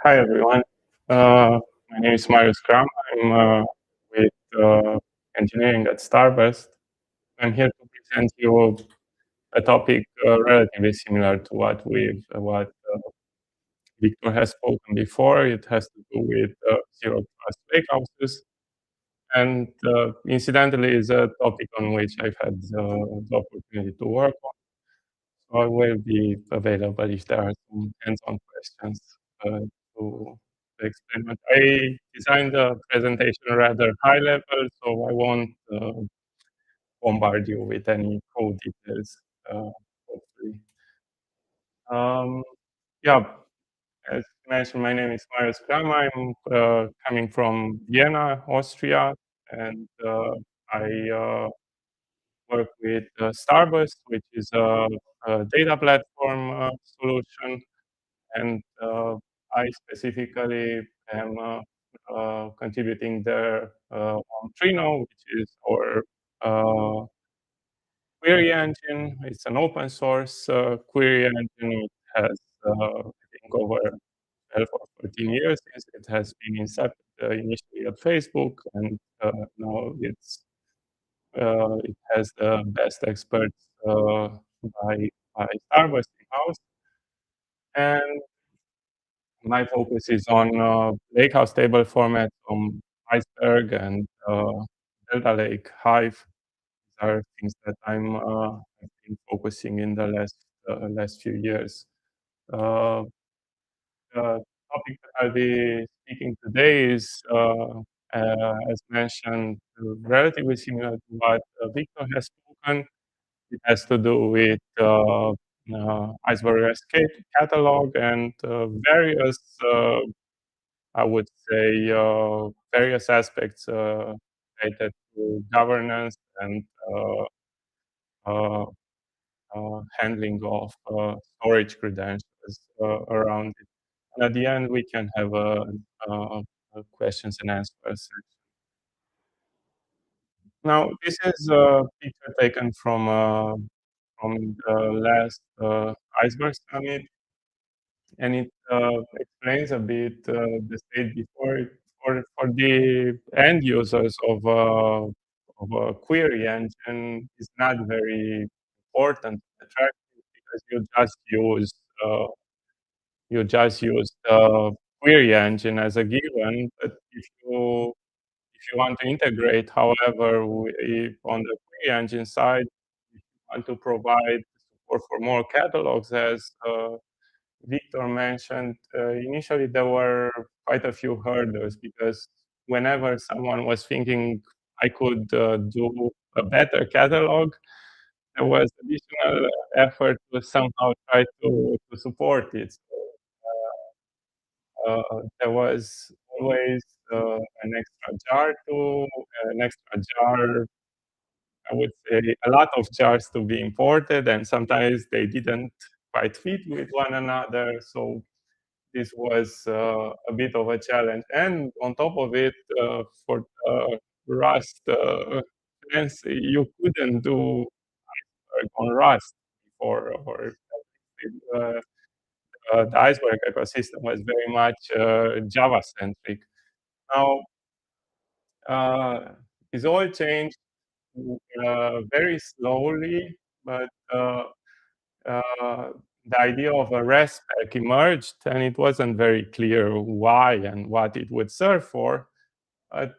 Hi everyone. My name is Marius Grama. I'm with engineering at Starburst. I'm here to present you a topic relatively similar to what Victor has spoken before. It has to do with zero trust lakehouses, and incidentally, is a topic on which I've had the opportunity to work on. So I will be available if there are some hands-on questions uh, to explain it. I designed the presentation rather high level, so I won't bombard you with any code details, hopefully. Um, yeah, as mentioned, my name is Marius Grama. I'm coming from Vienna, Austria, and I work with Starburst, which is a data platform solution. And I specifically am contributing there on Trino, which is our query engine. It's an open source query engine. It has, I think, over 12 or 14 years since it has been incepted initially at Facebook, and now it has the best experts by by Starbucks in-house. And my focus is on Lakehouse table format from Iceberg and Delta Lake Hive. These are things that I've been focusing in the last few years. Uh, the topic that I'll be speaking today is, as mentioned, relatively similar to what Victor has spoken. It has to do with Iceberg REST catalog and various I would say various aspects related to governance and uh, handling of storage credentials around it. And at the end, we can have a questions and answers. Now, this is a picture taken from the last Iceberg Summit, and it explains a bit the state before it for the end users of a query engine is not very important, attractive, because uh, you just use the query engine as a given. But if you want to integrate, however, on the query engine side, if you want to provide support for more catalogs, as Victor mentioned, initially there were quite a few hurdles because whenever someone was thinking I could do a better catalog, there was additional effort to somehow try to support it. So, there was always an extra jar an extra jar. I would say a lot of jars to be imported, and sometimes they didn't quite fit with one another. So this was a bit of a challenge. And on top of it, for Rust fans, you couldn't do work on Rust before, or uh, the Iceberg ecosystem was very much Java centric. Now, it's all changed very slowly, but uh, the idea of a REST spec emerged, and it wasn't very clear why and what it would serve for. But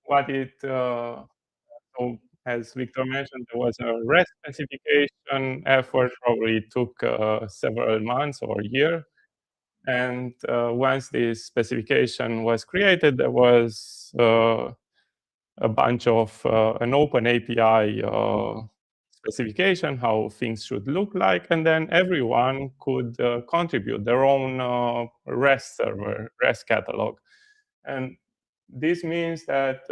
what it so as Victor mentioned, there was a REST specification effort. Probably took several months or a year. And once this specification was created, there was a bunch of an open API specification, how things should look like, and then everyone could contribute their own REST server, REST catalog. And this means that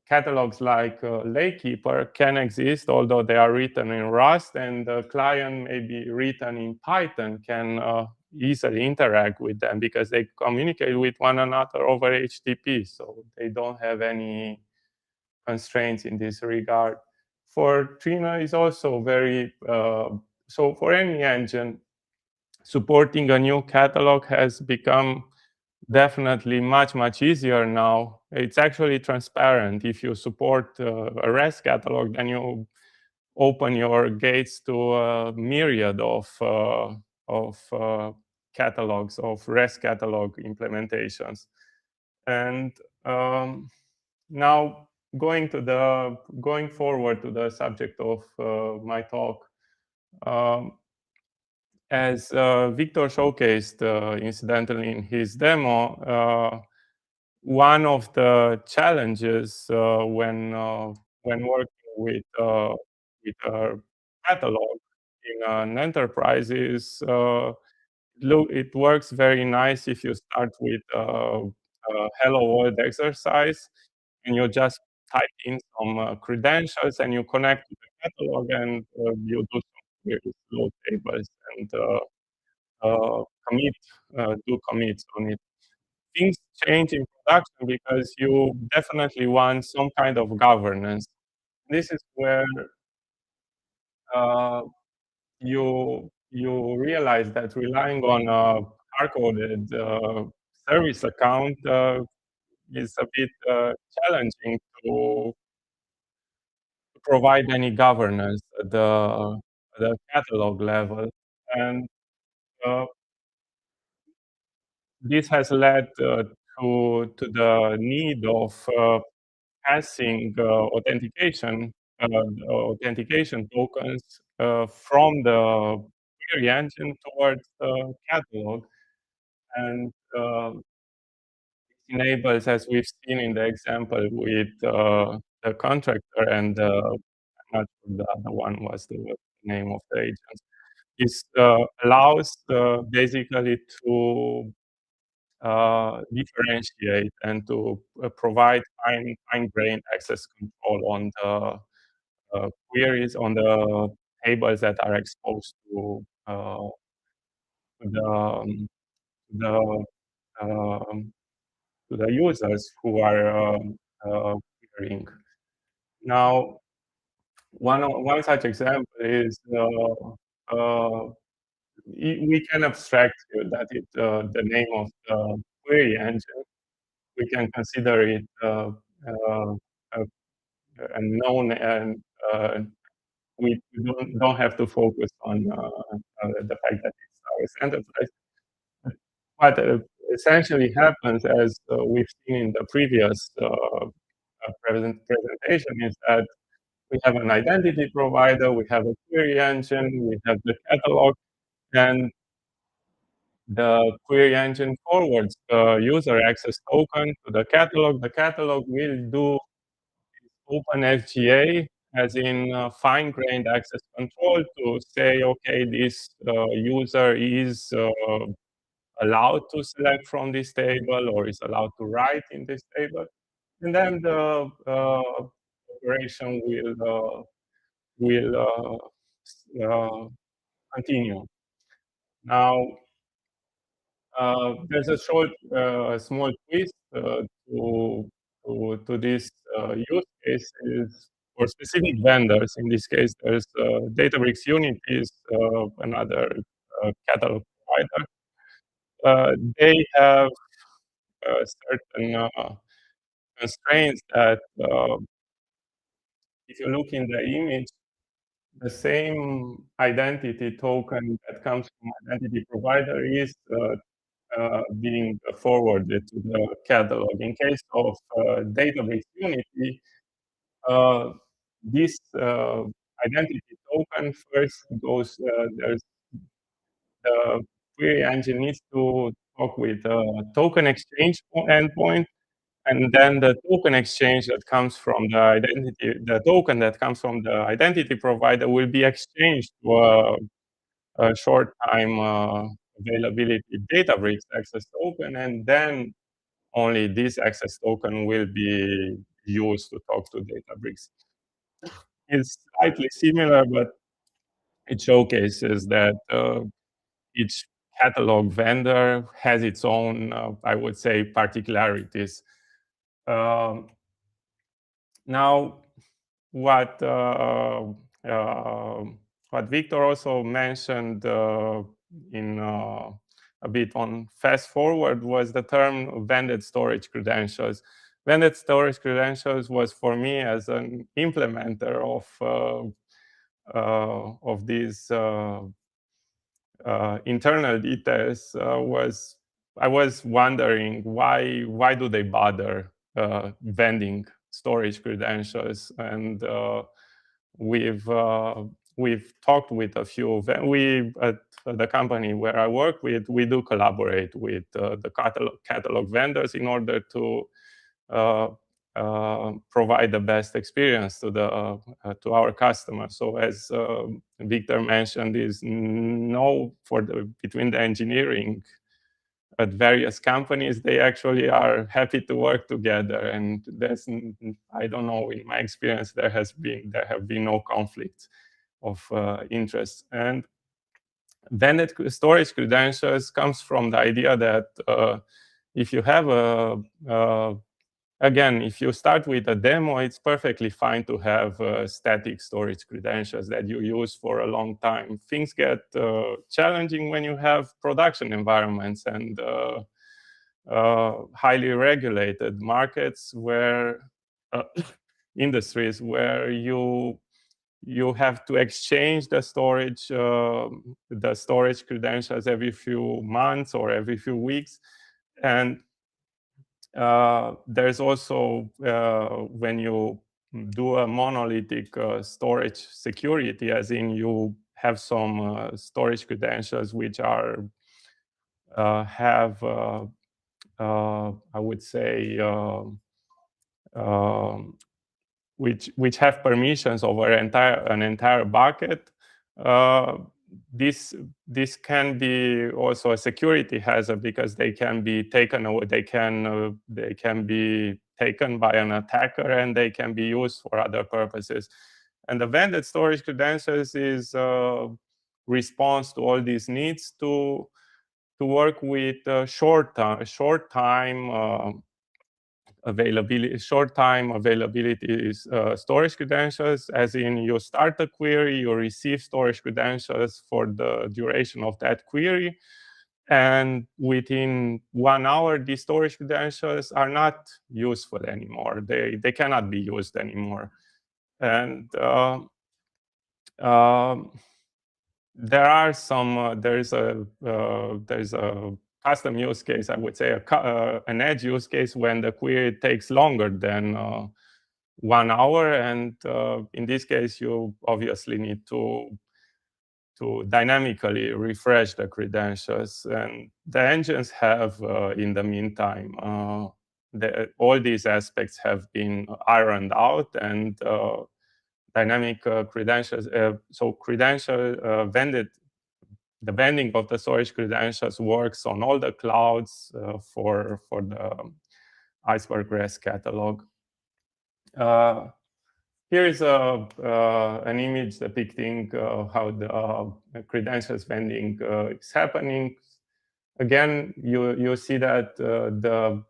catalogs like Lakekeeper can exist, although they are written in Rust, and the client may be written in Python, can easily interact with them because they communicate with one another over HTTP, so they don't have any constraints in this regard. For Trina is also very, so for any engine, supporting a new catalog has become definitely much easier now. It's actually transparent. If you support a REST catalog, then you open your gates to a myriad of catalogs, of REST catalog implementations. And um, now going forward to the subject of my talk, um, as Victor showcased incidentally in his demo, one of the challenges when working with a catalog in an enterprise is it works very nice if you start with a hello world exercise and you just type in some credentials and you connect to the catalog and you do some queries, load tables, and commit do commits on it. Things change in production because you definitely want some kind of governance. This is where uh, you realize that relying on a hard-coded service account is a bit challenging to provide any governance at the catalog level. And uh, this has led to the need of passing authentication tokens from the query engine towards the catalog. And enables, as we've seen in the example with the contractor and I'm not sure the other one was the name of the agent. This allows basically to differentiate and to provide fine-grained access control on the queries, on the tables that are exposed to the um, to the users who are querying. Now, one such example is we can abstract here that the name of the query engine. We can consider it a, a known, and we don't have to focus on the fact that it's our enterprise. What essentially happens, as we've seen in the previous presentation, is that we have an identity provider, we have a query engine, we have the catalog, and the query engine forwards the user access token to the catalog. The catalog will do OpenFGA, as in fine-grained access control, to say, okay, this user is allowed to select from this table or is allowed to write in this table. And then the operation will continue. Now, there's a small twist to this use case is for specific vendors. In this case, there's Databricks Unity is another catalog provider. They have certain constraints that if you look in the image, the same identity token that comes from identity provider is being forwarded to the catalog. In case of Database Unity, uh, this identity token first goes, there's the query engine needs to talk with a token exchange endpoint, and then the token exchange that comes from the token that comes from the identity provider will be exchanged to a short time availability Databricks access token, and then only this access token will be used to talk to Databricks. It's slightly similar, but it showcases that each catalog vendor has its own, I would say, particularities. Um, Now, what uh, uh, what Victor also mentioned a bit on fast forward was the term vended storage credentials. Vended storage credentials was for me as an implementer of these internal details was I was wondering why do they bother vending storage credentials, and we've uh, we've talked with a few. We at the company where I work with, we do collaborate with the catalog vendors in order to uh, provide the best experience to our customers. So as Victor mentioned, is no for the between the engineering at various companies, they actually are happy to work together, and there's I don't know, in my experience there have been no conflicts of interest. And vended storage credentials comes from the idea that if you have again, if you start with a demo, it's perfectly fine to have static storage credentials that you use for a long time. Things get challenging when you have production environments and highly regulated markets where industries where you have to exchange the storage credentials every few months or every few weeks. And there's also, when you do a monolithic storage security, as in you have some storage credentials which are have, I would say, um, which have permissions over an entire bucket. Uh, this can be also a security hazard because they can be taken away. They can be taken by an attacker and they can be used for other purposes. And the vended storage credentials is response to all these needs to work with short time availability, short time availability is storage credentials, as in you start a query, you receive storage credentials for the duration of that query. And within 1 hour, these storage credentials are not useful anymore. They cannot be used anymore. And um, there are some, there's a custom use case, I would say, an edge use case when the query takes longer than 1 hour. And in this case, you obviously need to dynamically refresh the credentials. And the engines have, in the meantime, all these aspects have been ironed out, and dynamic credentials. So vended, the vending of the storage credentials works on all the clouds for the Iceberg REST catalog. Here is an image depicting how the credentials vending is happening. Again, you see that the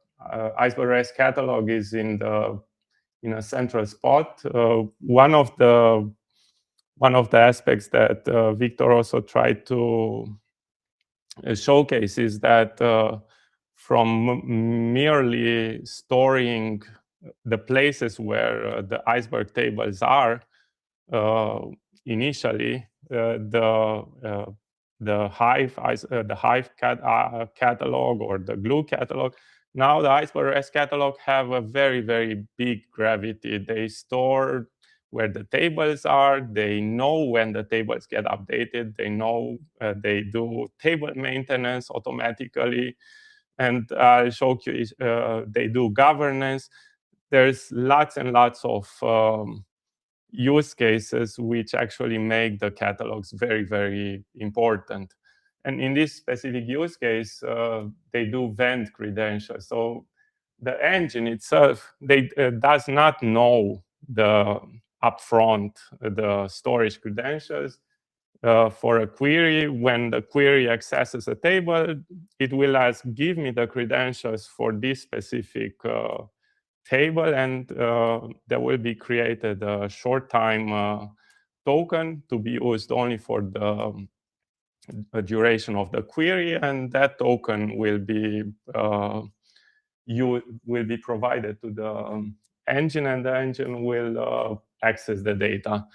Iceberg REST catalog is in a central spot. One of the aspects that Victor also tried to showcase is that from merely storing the places where the iceberg tables are initially, the Hive catalog or the Glue catalog. Now the Iceberg REST catalog have a very, very big gravity. They store where the tables are. They know when the tables get updated. They know they do table maintenance automatically. And I'll show you, they do governance. There's lots and lots of use cases which actually make the catalogs very, very important. And in this specific use case, they do vend credentials. So the engine itself, does not know the upfront the storage credentials. For a query, when the query accesses a table, it will ask, give me the credentials for this specific table, and there will be created a short time token to be used only for duration of the query, and that token will be provided to the engine, and the engine will access the data.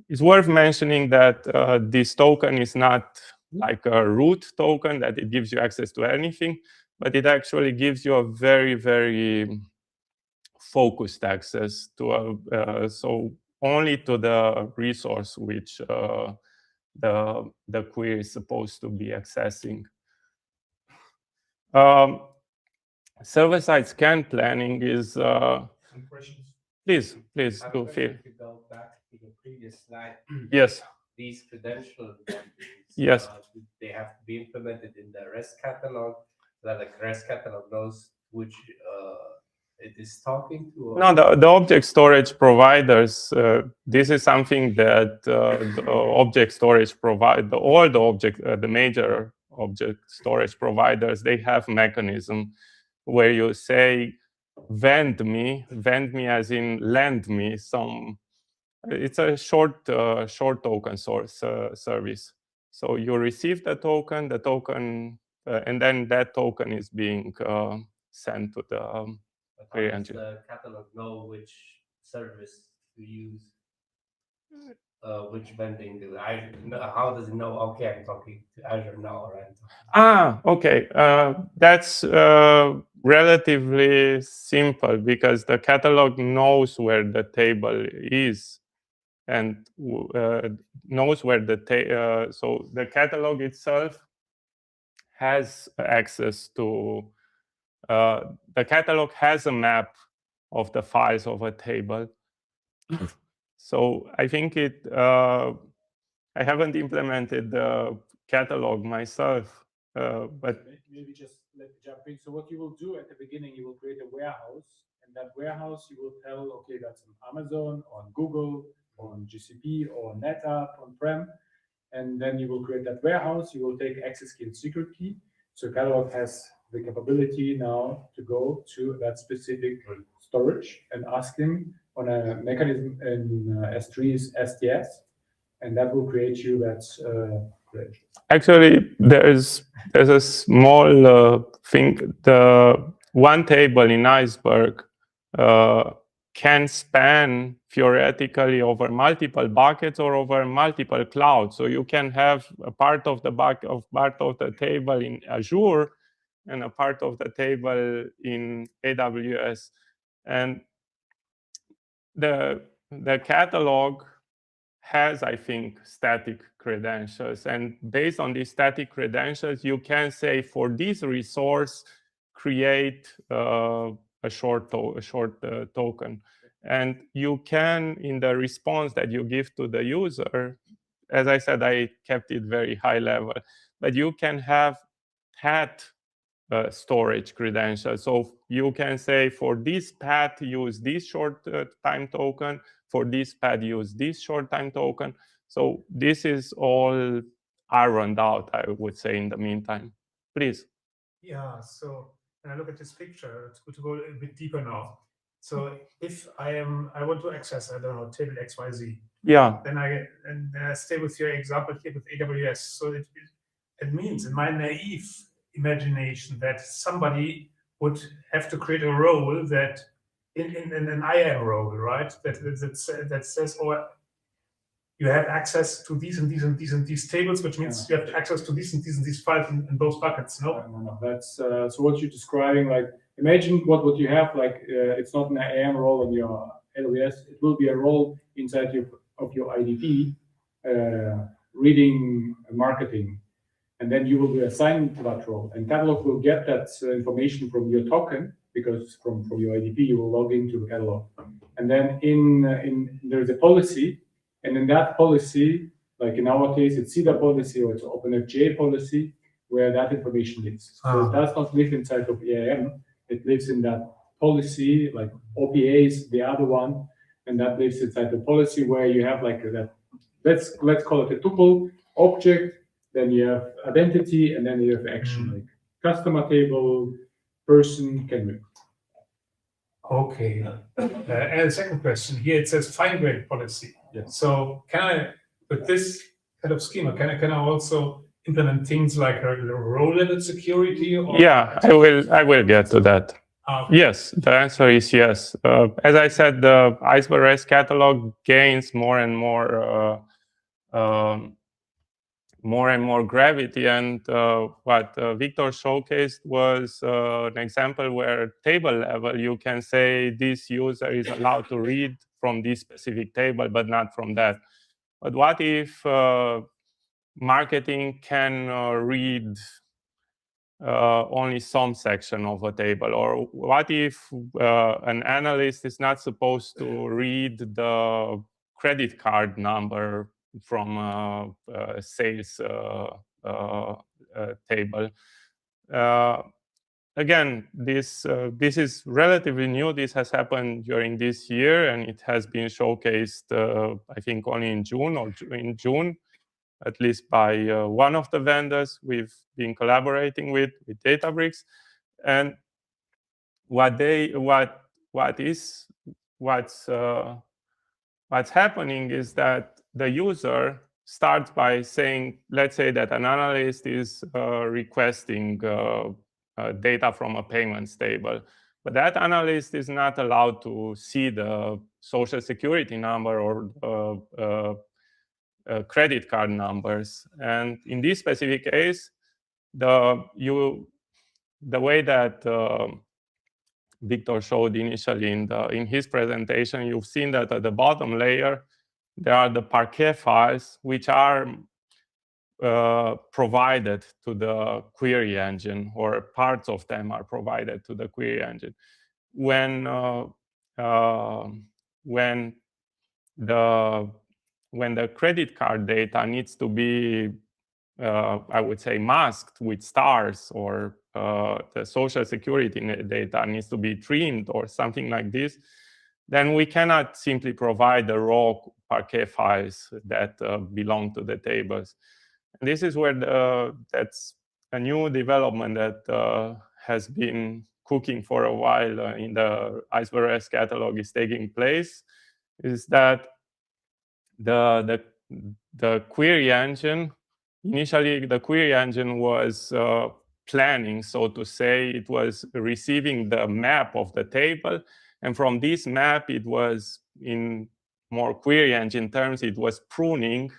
It's worth mentioning that this token is not like a root token that it gives you access to anything, but it actually gives you a very, very focused access to so only to the resource which the query is supposed to be accessing. Server-side scan planning is. Some questions. Please do feel. If you go back to the previous slide. Yes. These credential yes. They have to be implemented in the REST catalog, so that the REST catalog knows which it is talking to. Or? No, the object storage providers. This is something that the object storage provide. All the object, the major object storage providers, they have mechanism where you say, vend me as in lend me some. It's a short token source service. So you receive the token, and then that token is being sent to the query engine. Does the catalog know which service to use? Which vending do I? How does it know? Okay, I'm talking to Azure now, right? Okay. That's relatively simple because the catalog knows where the table is, and knows where the so the catalog itself has access to. The catalog has a map of the files of a table. So I think I haven't implemented the catalog myself, but maybe just let me jump in. So what you will do at the beginning, you will create a warehouse, and that warehouse you will tell, okay, that's on Amazon, on Google, on GCP, or NetApp, on-prem, and then you will create that warehouse. You will take access key and secret key. So catalog has the capability now to go to that specific storage and ask him on a mechanism in S3's STS, and that will create you that credential. Actually, there's a small thing. The one table in Iceberg can span theoretically over multiple buckets or over multiple clouds. So you can have a part of the part of the table in Azure and a part of the table in AWS. And the catalog has, I think, static credentials. And based on these static credentials, you can say for this resource, create a short token. And you can, in the response that you give to the user, as I said, I kept it very high level, but you can have path storage credentials. So you can say for this path, use this short time token. For this path, use this short time token. So this is all ironed out, I would say, in the meantime. Please. Yeah, so when I look at this picture, it's good to go a bit deeper now. So if I want to access, I don't know, table XYZ. Yeah. Then I stay with your example here with AWS. So it means in my naive imagination that somebody would have to create a role that in an IAM role, right? That says, or you have access to these and these and these and these tables, which means you have access to these and these and these files in both buckets. No. That's so what you're describing. Like, imagine what you have. Like, it's not an IAM role on your AWS. It will be a role inside of your IDP, reading marketing, and then you will be assigned to that role. And catalog will get that information from your token, because from your IDP you will log into the catalog, and then in there's a policy. And in that policy, like in our case, it's CEDA policy or it's OpenFGA policy, where that information lives. So it does not live inside of EAM. It lives in that policy, like OPA is the other one, and that lives inside the policy where you have like that. Let's call it a tuple object. Then you have identity, and then you have action, like customer table, person, can we? Okay. And the second question here, it says fine-grained policy. Yes. So can I, with this kind of schema, can I also implement things like a row-level security? Or Yeah, I will get to that. Yes, the answer is yes. As I said, the Iceberg REST catalog gains more and more gravity, and what Victor showcased was an example where table level you can say this user is allowed to read from this specific table, but not from that. But what if marketing can read only some section of a table? Or what if an analyst is not supposed to read the credit card number from a sales table? Again, this is relatively new. This has happened during this year, and it has been showcased, I think, only in June, at least by one of the vendors we've been collaborating with Databricks. And what's happening is that the user starts by saying, let's say that an analyst is requesting data from a payments table, but that analyst is not allowed to see the social security number or credit card numbers. And in this specific case, the way that Victor showed initially in his presentation, you've seen that at the bottom layer there are the Parquet files, which are provided to the query engine, or parts of them are provided to the query engine. When the credit card data needs to be, I would say, masked with stars, or the social security data needs to be trimmed or something like this, then we cannot simply provide the raw Parquet files that belong to the tables. And this is where that's a new development that has been cooking for a while in the Iceberg REST catalog is taking place, is that the query engine, initially the query engine was planning, so to say. It was receiving the map of the table, and from this map it was, in more query engine terms, it was pruning,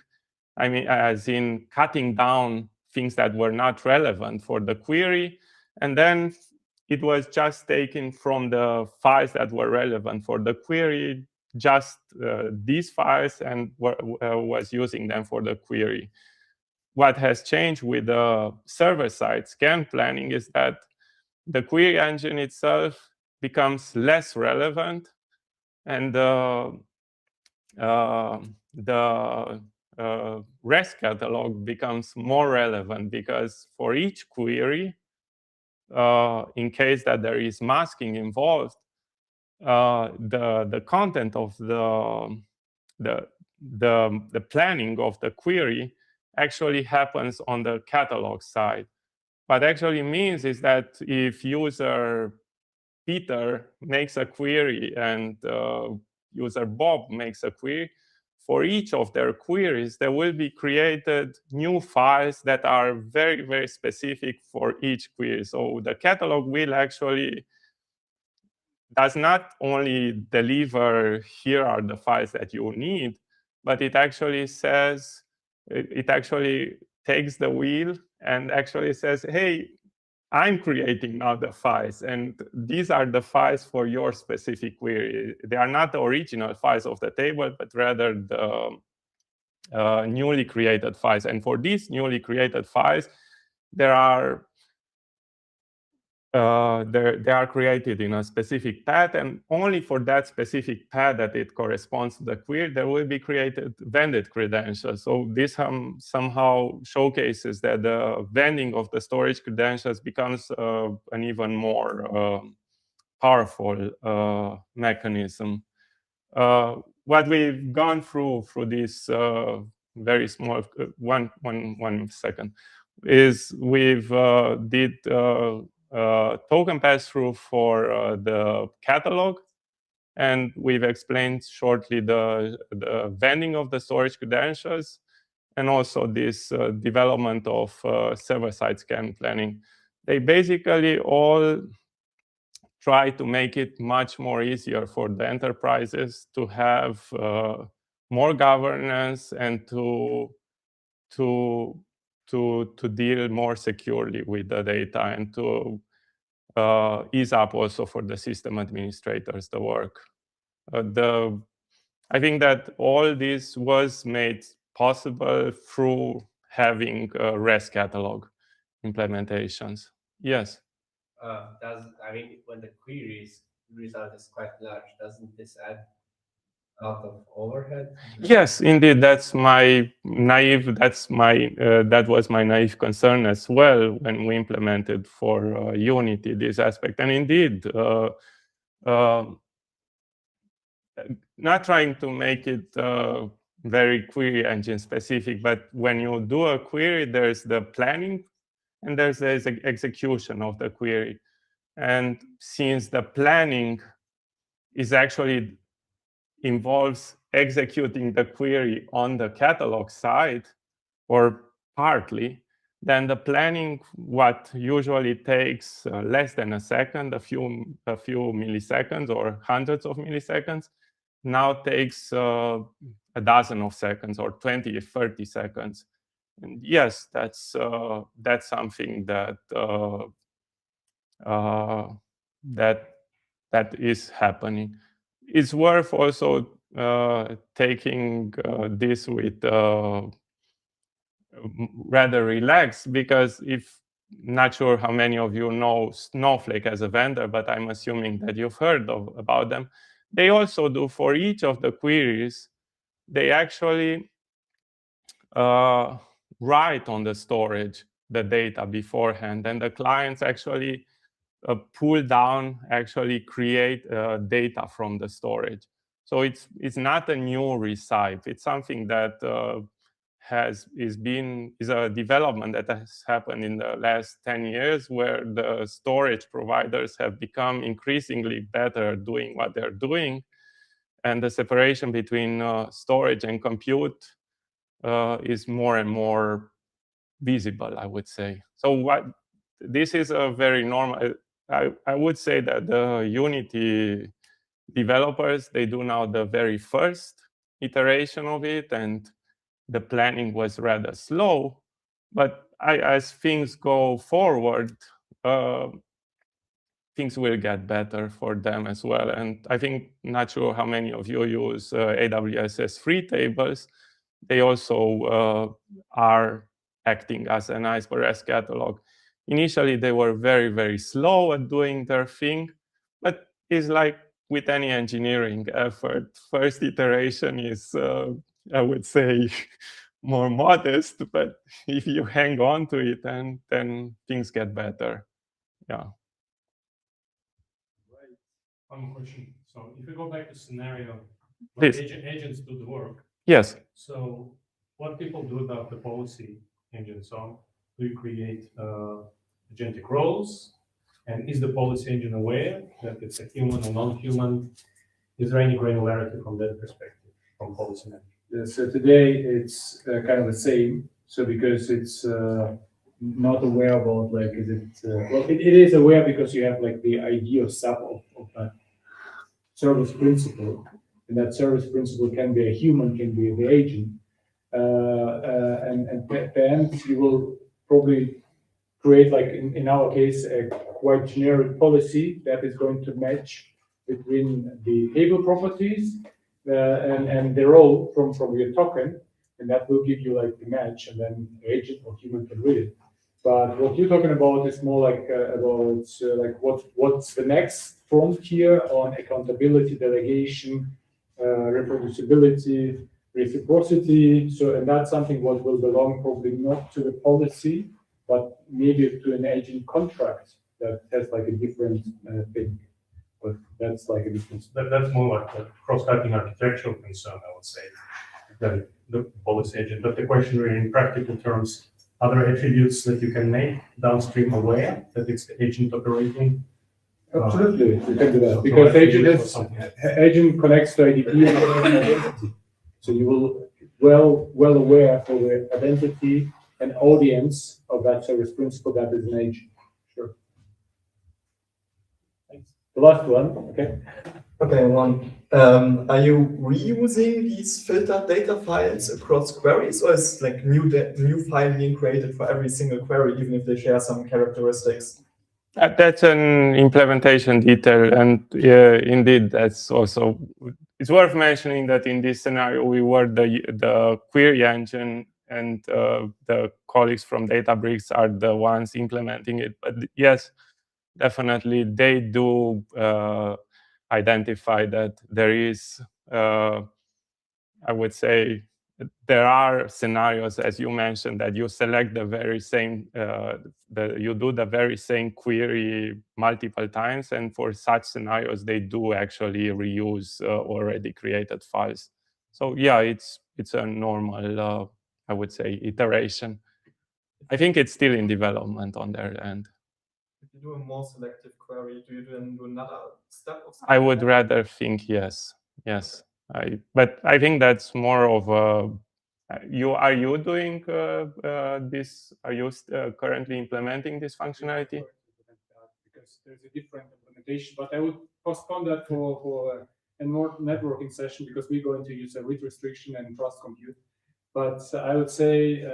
I mean, as in cutting down things that were not relevant for the query, and then it was just taken from the files that were relevant for the query, just these files, and was using them for the query. What has changed with the server-side scan planning is that the query engine itself becomes less relevant, and the REST catalog becomes more relevant, because for each query, in case that there is masking involved, the content of the planning of the query actually happens on the catalog side. What actually means is that if user Peter makes a query and user Bob makes a query, for each of their queries, there will be created new files that are very, very specific for each query. So the catalog will actually does not only deliver, here are the files that you need, but it actually says, it actually takes the wheel and actually says, hey, I'm creating now the files, and these are the files for your specific query. They are not the original files of the table, but rather the newly created files. And for these newly created files, they are created in a specific path, and only for that specific path that it corresponds to the query, there will be created vended credentials. So this somehow showcases that the vending of the storage credentials becomes an even more powerful mechanism. What we've gone through this very small one second is we've did token pass-through for the catalog, and we've explained shortly the vending of the storage credentials. and also this development of server-side scan planning. They basically all try to make it much more easier for the enterprises to have more governance and to deal more securely with the data, and to ease up also for the system administrators the work. I think that all this was made possible through having REST catalog implementations. Yes. I mean, when the queries result is quite large, doesn't this add a lot of overhead? Yes, indeed. That was my naive concern as well when we implemented for Unity this aspect. And indeed, not trying to make it very query engine specific, but when you do a query, there's the planning and there's the execution of the query. And since the planning is actually involves executing the query on the catalog side, or partly, then the planning, what usually takes less than a second, a few milliseconds or hundreds of milliseconds, now takes a dozen of seconds or 20 or 30 seconds. And yes, that's something that that is happening. It's worth also taking this with rather relaxed, because if not sure how many of you know Snowflake as a vendor, but I'm assuming that you've heard about them. They also do for each of the queries, they actually write on the storage the data beforehand, and the clients actually pull down, actually create data from the storage. So it's not a new recipe. It's something that is a development that has happened in the last 10 years, where the storage providers have become increasingly better at doing what they're doing, and the separation between storage and compute is more and more visible, I would say. So this is a very normal. I would say that the Unity developers, they do now the very first iteration of it, and the planning was rather slow. But as things go forward, things will get better for them as well. And I think, not sure how many of you use AWS S3 tables. They also are acting as a nice REST catalog. Initially, they were very, very slow at doing their thing, but it's like with any engineering effort. First iteration is, I would say, more modest, but if you hang on to it, then things get better. Yeah. Right. One more question. So if we go back to scenario, Please. agents do the work. Yes. So what people do about the policy engine? So do you create agentic roles? And is the policy engine aware that it's a human or non-human? Is there any granularity from that perspective, from policy management? So today it's kind of the same. So because it's not aware about like, is it, well, it is aware because you have like the idea of sub of that service principle. And that service principle can be a human, can be the agent. And at the end, you will probably create, like in our case, a quite generic policy that is going to match between the table properties and the role from your token, and that will give you like the match, and then the agent or human can read it. But what you're talking about is more like like what's the next frontier on accountability, delegation, reproducibility, reciprocity. So, and that's something what will belong probably not to the policy, but maybe to an agent contract that has like a different thing. But that's like a difference. That's more like a cross-cutting architectural concern, I would say, than the policy agent. But the question really in practical terms, are there attributes that you can make downstream aware that it's the agent operating? Absolutely, you can do that, because agent connects to IDP and identity. So you will well aware for the identity and audience of that service principal that is an agent. Sure. Thanks. The last one, okay. Okay, one. Are you reusing these filtered data files across queries, or is like new file being created for every single query, even if they share some characteristics? That's an implementation detail, and indeed, that's also. It's worth mentioning that in this scenario, we were the query engine, and the colleagues from Databricks are the ones implementing it. But yes, definitely, they do identify that there is, I would say, there are scenarios, as you mentioned, that you select the very same, you do the very same query multiple times, and for such scenarios, they do actually reuse already created files. So yeah, it's a normal, I would say, iteration. I think it's still in development on their end. If you do a more selective query, do you then do another step of I would rather think yes. But I think that's more of a. Are you doing this? Are you currently implementing this functionality? Because there's a different implementation, but I would postpone that for a more networking session because we're going to use a read restriction and trust compute. But I would say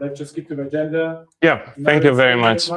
let's just keep to the agenda. Yeah, thank you very much.